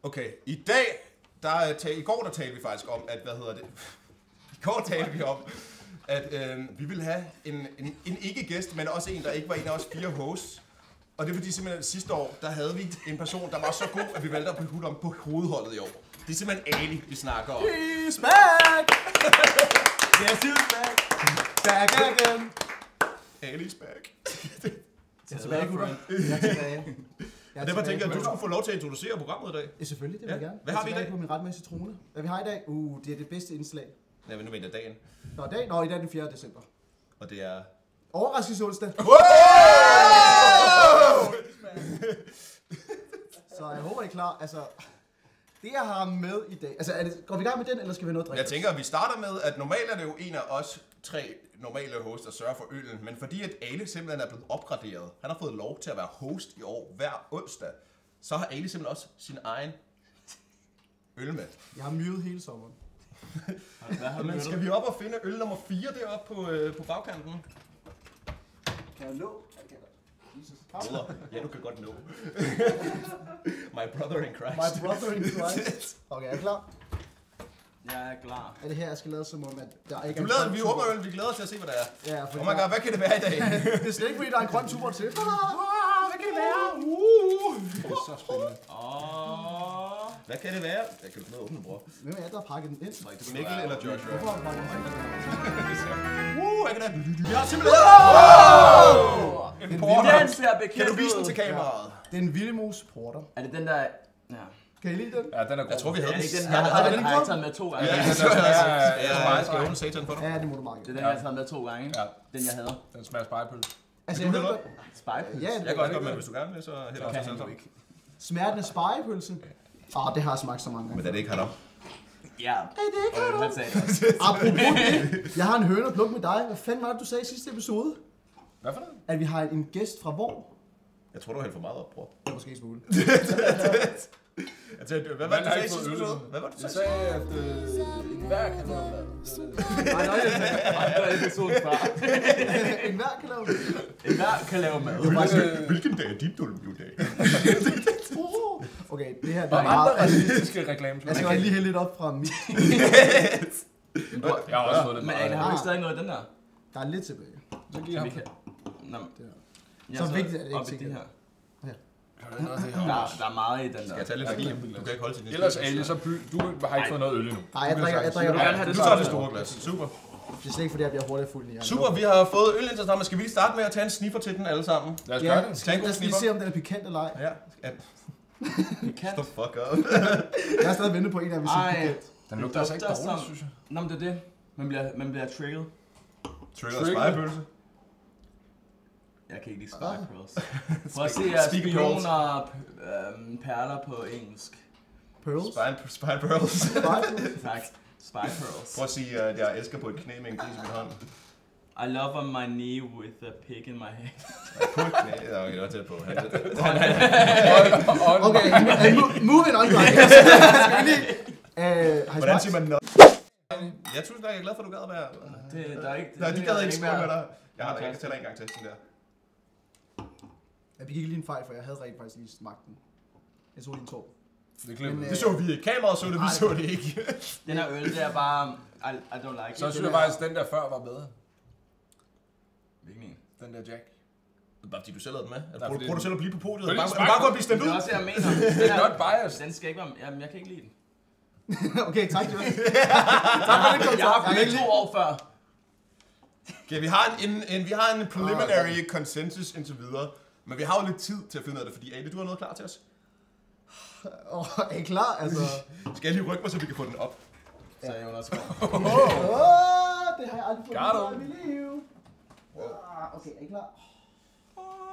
Okay, i går talte vi faktisk om, at, I går talte vi om, at vi ville have en ikke-gæst, men også en, der ikke var en af os 4 hosts. Og det er fordi simpelthen, at sidste år, der havde vi en person, der var så god, at vi valgte at putte ham på hovedholdet i år. Det er simpelthen Ali, vi snakker om. He's back! Yes, he's back! Back again! Ali's back. Jeg er tilbage, gutter. Jeg er tilbage. Og derfor tænker jeg, at du skulle få lov til at introducere programmet i dag. Ja, selvfølgelig, det vil jeg gerne. Hvad har vi i dag? på min retmæssige trone. Hvad vi har i dag? Det er det bedste indslag. Nej, men nu mener dagen. I dag er den 4. december. Og det er... Overraskelsesonsdag. Så jeg håber, I er klar. Altså, det jeg har med i dag... Altså, går vi i gang med den, eller skal vi have noget at drikke? Jeg tænker, at vi starter med, at normalt er det jo en af os 3 normale hosts, der sørger for øllen. Men fordi at Ali simpelthen er blevet opgraderet, han har fået lov til at være host i år hver onsdag, så har Ali simpelthen også sin egen øl med. Jeg har myret hele sommeren. Men skal vi op og finde øl nummer 4 deroppe på bagkanten? Kan jeg nå? Ja, du kan godt nå. My brother in Christ. My brother in Christ. Okay, er jeg klar? Jeg er klar. Er det her, jeg skal lade som om, at der ikke er vi åbner øl, vi glæder os til at se, hvad det er. Ja, oh my god, hvad kan det være i dag? Det er slet ikke fordi, der er en grøn tuber til. Hvad kan det være? Det er så spændende. Hvad kan det være? Jeg kan du åbne, bror. Hvem er jeg, der har pakket den ind? Mikkel eller Joshua? Hvorfor har du pakket den ind? Hvad kan det være? Vi har simpelthen... En porter. Kan du vise den til kameraet? Det er en Willemoes porter. Er det den der... Ja. Kan I lide den? Ja, den er god. Jeg tror, vi havde den. Jeg har taget med 2 gange. Jeg skal åbne satan for dig. Ja, det må du meget. Det er den, jeg har taget med 2 gange. Ja. Den, jeg havde. Den smager spejepølse. Altså, jeg ved godt... Spejepølse? Ja, Jeg kan også godt, men hvis du gerne vil, så hælder jeg også selv. Smertende spegepølse. Det har smagt så mange gange. Men det ikke han om. Ja. Det ikke han Hvad sagde jeg? Apropos det, jeg har en høne og pluk med dig. Hvad fanden var det, du sagde i sidste episode? Hvad for noget? At vi har en gæst fra hvor? Jeg tror, du har hældt for meget op, bror. Det er måske smule. Jeg tænkte, hvad var det, du sagde i sidste episode? Hvad var det, du sagde? Jeg sagde, at enhver kan lave mad. Nej, Det var episode før. enhver kan lave Enhver kan lave mad. Hvilken dag er din dulmjødag? Okay, det her Der er andre racistiske reklamer. Jeg skal lige hælde lidt op fra mit. Jeg har også fået lidt Men Ali, har du stadig noget af den der? Der er lidt tilbage. Så giver ham. Så vigtigt er det ikke op i sikkert. det her. Der er meget i den der. Skal jeg tage lidt af din? Du kan ikke holde til din. Ellers Ali, så du har ikke fået noget øl endnu. Nej, jeg drikker Du vil gerne have Du det tager det store glas. Super. Det er slet ikke fordi, jeg bliver hurtigt fuld i hjernen. Super, vi har fået øl ind til sammen. Skal vi lige starte med at tage en sniffer til den alle sammen? Lad os gøre det. Tag en god Lad os lige sniffer. se, om den er pikant eller ej. Ja. Pikant. The fuck up. Jeg har stadig ventet på en af, hvis ikke pikant. Den lugter altså ikke dårligt, synes jeg. Nå, men det er det. Man bliver trigget. Trigger og spejepølse. Jeg kan ikke lide spejepølse. Prøv at se jer spioner perler på engelsk. Pearls? Spejepølse. Tak. Spejepølse. Prøv at sige, at jeg elsker på et knæ med en gris i min hånd. I love on my knee with a pig in my hand. På et knæ? Ja, okay, det var tæt på. Okay, moving on. Hvordan siger man noget? Ja, tusind tak. Jeg er glad for, at du gad at være. Der er ikke... Nej, de gad ikke skåle med dig. Jeg har ikke tæller en gang til, sådan der. Jeg begik lige en fejl, for jeg havde rent faktisk lige smagt den. Jeg så lige en tår. Det så vi ikke. Kameraet så det, vi så det ikke. Den her øl, det er bare... I don't like it. Så synes jeg faktisk, at den der før var bedre. Hvilken en? Den der Jack. Bare fordi du selv havde den med. Nej, Prøv du selv at blive på podiet. Fordi Du det bare smager godt at blive stemt Det ud. er også det, jeg mener. Det er not biased. Den skal ikke være... Jamen, jeg kan ikke lide den. Okay, tak, Jonas. Jeg har haft den 2 år før. Okay, vi har en preliminary consensus indtil videre. Men vi har jo lidt tid til at finde ud af det, fordi Ali, du har noget klar til os. Er I klar? Altså... Skal jeg lige rykke mig, så vi kan få den op? Så jeg Jonas. det har jeg aldrig fået i mit liv. Okay, er I klar?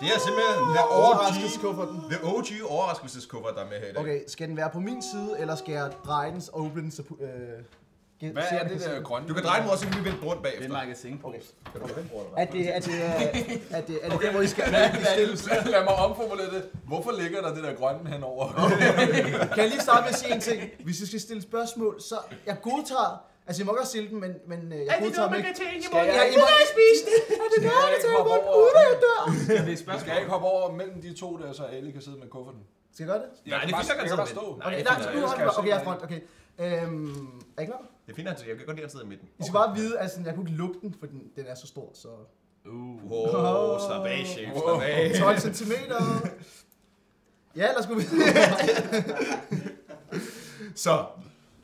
Det er simpelthen the OG overraskelseskuffert, der er med her i dag. Okay, skal den være på min side, eller skal jeg dreje den og åbne den, så... Hvad er det der grønne? Du kan dreje den også, så kan vi vende rundt Det er bagefter. en magasinpose. Er det der, hvor I skal... Lad mig omformulere det. Hvorfor ligger der det der grønne henover? Kan jeg lige starte med at sige en ting? Hvis I skal stille spørgsmål, så jeg godtager... Altså, jeg må godt stille dem, men jeg godtager dem ikke. Skal jeg I må ikke spise det! Er det noget, der tager rundt, uden at jeg dør? Skal vi Skal jeg ikke hoppe over mellem de to der, så Ali kan sidde med kufferten? Skal jeg gøre det? Nej, det er fint, jeg kan stå. Okay, jeg er front. Okay. Er I klar? Det er fint, at jeg kan godt lide at sidde i midten. I skal bare vide, at jeg kunne ikke lukke den, for den er så stor, så... Slap af, chef. Slap af. 12 centimeter. Ja, lad os gå videre. Så,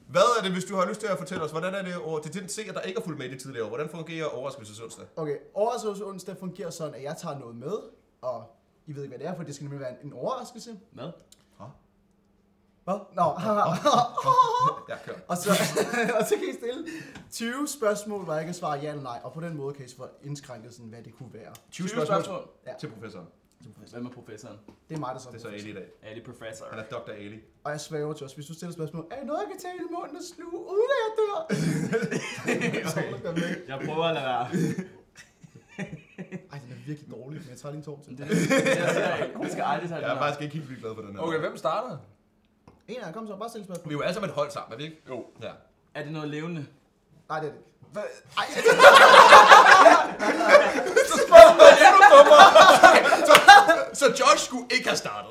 hvad er det, hvis du har lyst til at fortælle os, hvordan er det, og det er den seer, der ikke er fulgt med i det tidligere år, hvordan fungerer overraskelsesonsdag? Okay, overraskelsesonsdag fungerer sådan, at jeg tager noget med, og I ved ikke, hvad det er, for det skal nemlig være en overraskelse. Hvad? Hvad? Nå, Ja, kør. og så kan I stille 20 spørgsmål, hvor jeg kan svare ja eller nej, og på den måde kan I få indskrænket sådan, hvad det kunne være. 20 spørgsmål Ja. til professoren. Hvem er professoren? Det er mig, der så. Det er så Ali i dag. Ali professor. Han er Dr. Ali. Og jeg svæver til os, hvis du stiller spørgsmål, er der noget, jeg kan tage i munden og sluge, uden at jeg dør? Jeg prøver at lade være. Ej, den er virkelig dårlig, men jeg tager lige en tår til. Det skal aldrig tage den. Jeg er faktisk ikke helt vildt glad for den her. Okay, hvem starter? En af jer, kom så, bare stille spørgsmål. Vi er jo alle sammen et hold sammen, er vi ikke? Jo. Ja. Er det noget levende? Nej, det er det ikke. Ej, så spørgsmålet er endnu dummere. Så Josh skulle ikke have startet.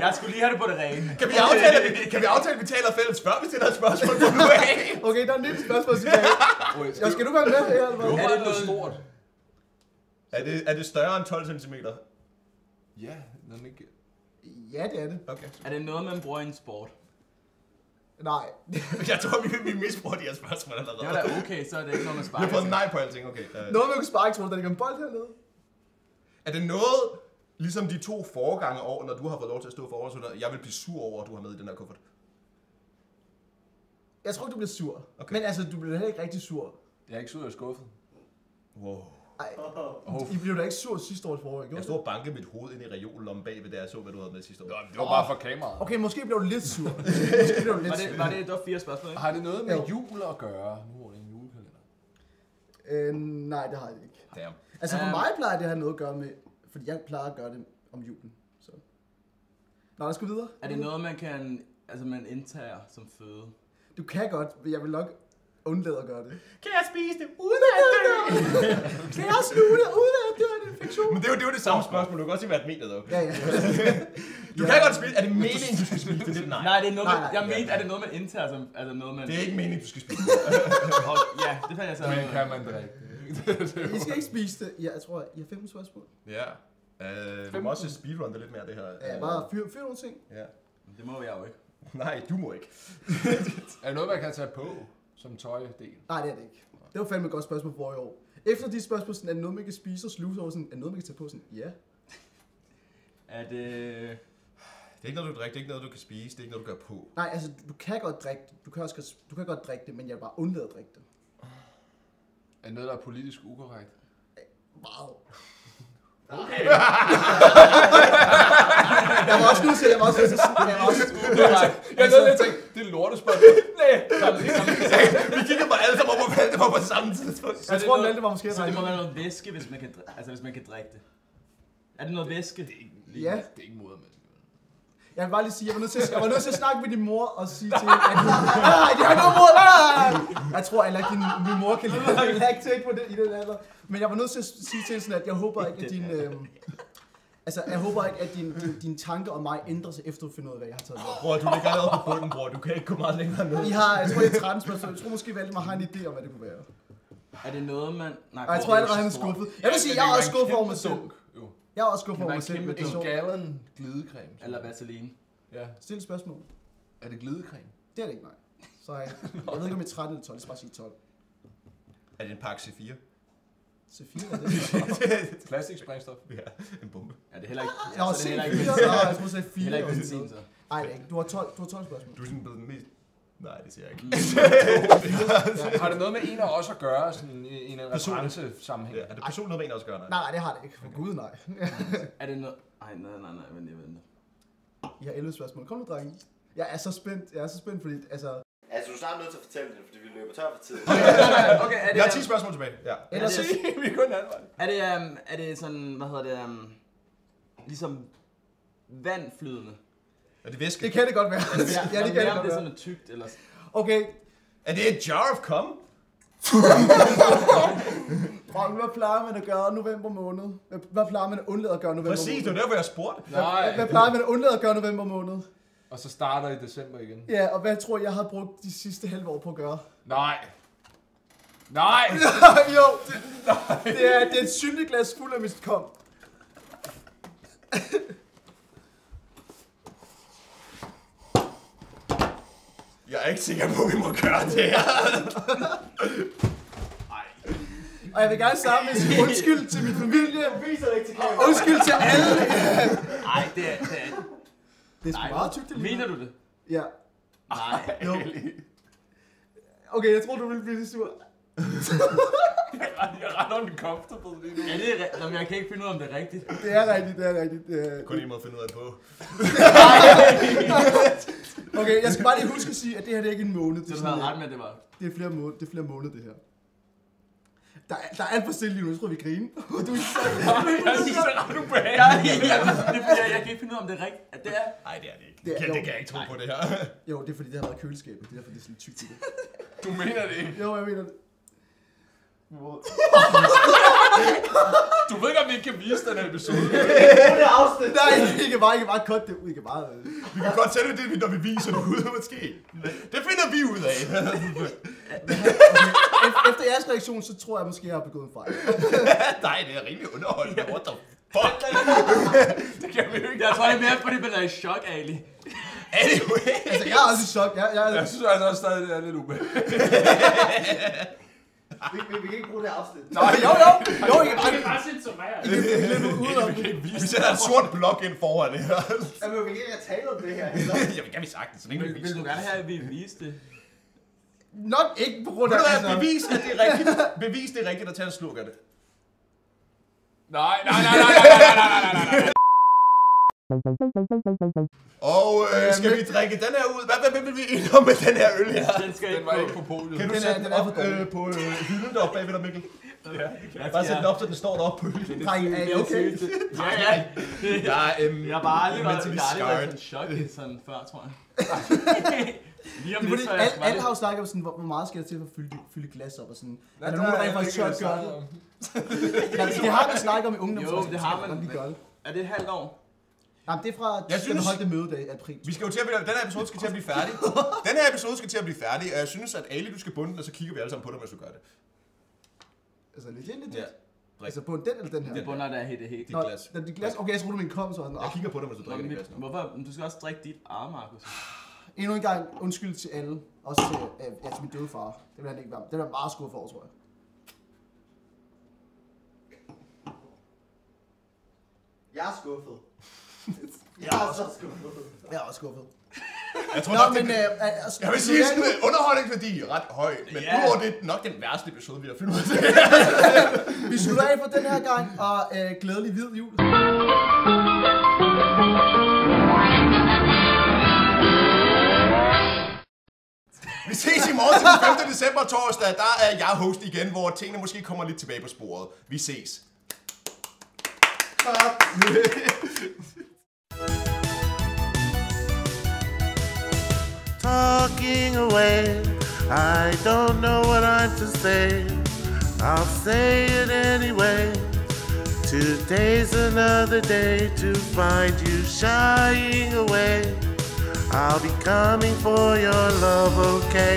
Jeg skulle lige have det på det rene. Kan vi aftale, at vi taler fælles før vi stiller et spørgsmål på nu af? Okay, der er 19 spørgsmål tilbage. Jeg skal du være med her, eller hvad? Er det noget stort? Er det større end 12 cm? Ja, den ikke... Ja, det er det. Okay. Er det noget, man bruger i en sport? Nej. Jeg tror, vi misbruger de her spørgsmål allerede. Det var da okay, så er det ikke noget, man Vi sparer. har fået nej på alting, okay. Noget, man kan sparke til, der ligger en bold hernede. Er det noget, ligesom de 2 foregange år, når du har fået lov til at stå for oversøgter, jeg vil blive sur over, at du har med i den her kuffert? Jeg tror ikke, du bliver sur. Okay. Men altså, du bliver heller ikke rigtig sur. Jeg er ikke sur, jeg er skuffet. Wow. Ej, I blev da ikke sur sidste år i foråret, Jeg stod og bankede mit hoved ind i reolen om bagved, da jeg så, hvad du havde med sidste år. Det var bare for kameraet. Okay, måske blev du lidt sur. Var det 4 spørgsmål, ikke? Har det noget med Jo. jul at gøre? Nu er det en julekalender. Nej, det har jeg ikke. Damn. Altså for mig plejer det at have noget at gøre med, fordi jeg plejer at gøre det om julen. Så. Nå, lad os gå videre. Er det noget, man indtager som føde? Du kan godt, men jeg vil nok undlade at gøre det. Kan jeg spise det uden at dø? Kan jeg sluge det uden at dø af en infektion? Men det er jo det samme spørgsmål, du kan også sige, hvad det mener, dog. Ja. Du kan godt spise. Er det meningen, du skal spise det? Det er nej. Nej, det er noget, Nej. jeg mente, er det noget, man indtager som... Altså noget, man... Det er ikke meningen, du skal spise det. Ja, det fandt jeg så... Men kan man drikke det? I skal ikke spise det. Ja, jeg tror, I har 15 spørgsmål. Ja. Vi må også speedrun det lidt mere, det her. Ja, bare fyr nogle ting. Ja. Det må jeg jo ikke. Nej, du må ikke. Er det noget, man kan tage på som tøjdel? Nej, det er det ikke. Det var fandme et godt spørgsmål for i år. Efter de spørgsmål, sådan, er det noget, man kan spise og sluge over, sådan, er det noget, man kan tage på? Sådan, ja. Er det... Det er ikke noget, du drikker, det er ikke noget, du kan spise, det er ikke noget, du gør på. Nej, altså, du kan godt drikke det. Du kan godt drikke det, men jeg vil bare undlade at drikke det. Er det noget, der er politisk ukorrekt? Meget. Jeg var også nødt til, Jeg nåede lidt tænkt, det er lortespørgsmål. Nej. Vi kigger på alle sammen op og valgte på samme tidspunkt. Jeg tror, Malte var måske... Så det må være noget væske, hvis man kan drikke det. Er det noget væske? Ja. Det er ikke modermælk. Jeg vil bare lige sige, jeg var nødt til at snakke med din mor og sige til hende, at de har noget mod. Jeg tror heller ikke, min mor kan lide lactate på det i den alder. Men jeg var nødt til at sige til hende sådan, at jeg håber ikke, at dine tanker om mig ændrer sig, efter du finder ud af, hvad jeg har taget med. Bror, du ligger allerede på bunden, bror. Du kan ikke gå meget længere ned. Jeg tror, det er 13 spørgsmål. Jeg tror måske, Valdemar har en idé om, hvad det kunne være. Er det noget, man... Nej, Og jeg tror allerede, han er skuffet. Jeg vil sige, jeg er også skuffet over mig selv. Jo. Jeg er også skuffet over mig selv. kæmpe med det En sjovt. gallon glidecreme. Eller vaseline. Ja. Stil et spørgsmål. Er det glidecreme? Det er det ikke, nej. Så jeg ved ikke, om jeg er 13 eller 12. Jeg skal bare sige 12. Er det en pakke C4? C4 er det. Plastiksprængstof. Ja, en bombe. Er det heller ikke... Jeg har så det C4. er heller ikke Jeg tror, jeg Heller ikke sagde 4. benzin, så. Nej, det er ikke. Du har 12 spørgsmål. Du er sådan blevet den mest... Nej, det siger jeg ikke. Har det noget med en af os at gøre, sådan i en reference-sammenhæng? Ja, er det personligt noget med en også gør? Nej, det har det ikke. For gud, nej. Er det noget... Nej, vent. I har 11 spørgsmål. Kom nu, drenge. Jeg er så spændt, fordi altså... Altså, du er snart nødt til at fortælle det, fordi vi løber tør for tid. Okay, er det... Jeg har 10 spørgsmål tilbage. Ja. Ellers så... Vi er kun en anden vej. Er det sådan, hvad hedder det, ligesom vandflydende? Er det væske? Det kan det godt være. Ja, det kan det om godt det er være. sådan tykt, eller... Okay, Er det et jar of cum? Frank, hvad plejer man at gøre november måned? Hvad plejer man at undlade at gøre november måned? Præcis, det var derfor, jeg spurgte. Nej. Hvad plejer man at undlade at gøre november måned? Og så starter i december igen. Ja, og hvad tror jeg har brugt de sidste halve år på at gøre? Nej. Nej! Jo, det er et sylteglas fuld af Mr. Kom. Jeg er ikke sikker på, at vi må gøre det her. Og jeg vil gerne starte med at sige undskyld til min familie. Viser det ikke til kameraet. Undskyld til alle. Nej, det er... Det er sgu meget tykt, det lige. Mener du det? Ja. Nej. Jo. Okay, jeg tror du ville blive lidt sur. Jeg er ret uncomfortable lige nu. Ja, det er Jamen, jeg kan ikke finde ud af, om det er rigtigt. Det er rigtigt, det er rigtigt. Kun en måde at finde ud af det på. Okay, jeg skal bare lige huske at sige, at det her det er ikke en måned. Så du havde ret med, at det var... Det er flere måneder, det her. Der er alt for stille lige nu, jeg tror vi griner. Du er Jeg synes, det er ret ubehageligt. Jeg kan ikke finde ud af, om det er rigtigt. At det er... Nej, det er det ikke. Det er- Det jo. kan jeg ikke tro på, det her. Jo, det er fordi, det har været i køleskabet. Det er derfor, det er sådan tykt i det. Du mener det ikke? Jo, jeg mener det. Du ved ikke, om vi ikke kan vise den her episode. Det er afsnit. Nej, I kan bare cut det ud. I kan bare... Vi kan godt sætte det, når vi viser det ud, måske. Det finder vi ud af. Okay. Efter jeres reaktion, så tror jeg måske, jeg har begået en fejl. Nej, det er rimelig underholdende. What the fuck? Det kan vi jo ikke. Jeg tror, det er mere, fordi man er i chok, Ali. Anyway. Altså, jeg er også i chok. Jeg synes altså også stadig, det er lidt ubehageligt. Vi kan ikke bruge det afsnit. Nej, Jo, I kan bare... Bare censurere. Vi sætter en sort blok ind foran det her. Jamen, vi kan ikke tale om det her. Jamen, kan vi sagtens, så længe vi Vil viser du det. gerne have, at vi viste det? Nok ikke på grund af... Ved du hvad, bevis, at det er rigtigt. Bevis, det er rigtigt at tage en slurk af det. Nej. Og skal vi drikke den her ud? Hvad vil vi ind om med den her øl her? Den skal Den ikke var på. ikke på podiet. Kan du Den er- sætte den den er op for dårlig. på hylden deroppe bagved dig, Mikkel? Ja, Bare sæt den op, så den står deroppe på hylden. Drenge, er I okay? Ja. Jeg Jeg har bare aldrig været mentally jeg har aldrig været scarred. sådan chok sådan før, tror jeg. Lige om Det er lidt, fordi, så er jeg smart. alle har jo snakket om sådan, hvor meget skal der til for at fylde glas op og sådan. Er der der nogen, der er rent faktisk ikke tør at gøre noget det? Ja, det har vi snakket om i ungdomsåret. Jo, det har man. Hvordan vi gør det. Er det et halvt år? Jamen, det er fra, Jeg den synes- holdte mødedag i april. Vi skal jo til at blive, den her episode skal til at blive færdig. Den her episode skal til at blive færdig, og jeg synes, at Ali, du skal bunde den, og så kigger vi alle sammen på dig, mens du gør det. Altså, legit. Ja. Altså, på den eller den her? Det bunder der helt helt. Dit Nå, glas. den dit glas. Okay, jeg troede, du min kom sådan. Jeg kigger på dig, mens du Nå, drikker men det glas nu. Hvorfor? Du skal også drikke dit arm, Markus. Endnu en gang undskyld til alle. Også til, til min døde far. Det vil han ikke være. Det er meget skuffet over, tror jeg. Jeg er skuffet. Jeg er så skuffet. Jeg er også skuffet. Jeg tror Nå, nok, men... det, jeg vil sige, sådan underholdningsværdi er ret høj, men Ja. udover det er nok den værste episode, vi har fundet ud af. vi slutter af for den her gang, og glædelig hvid jul. Vi ses i morgen til den 5. december torsdag. Der er jeg host igen, hvor tingene måske kommer lidt tilbage på sporet. Vi ses. Talking away, I don't know what I'm to say. I'll say it anyway. Today's another day to find you shying away. I'll be coming for your love, okay?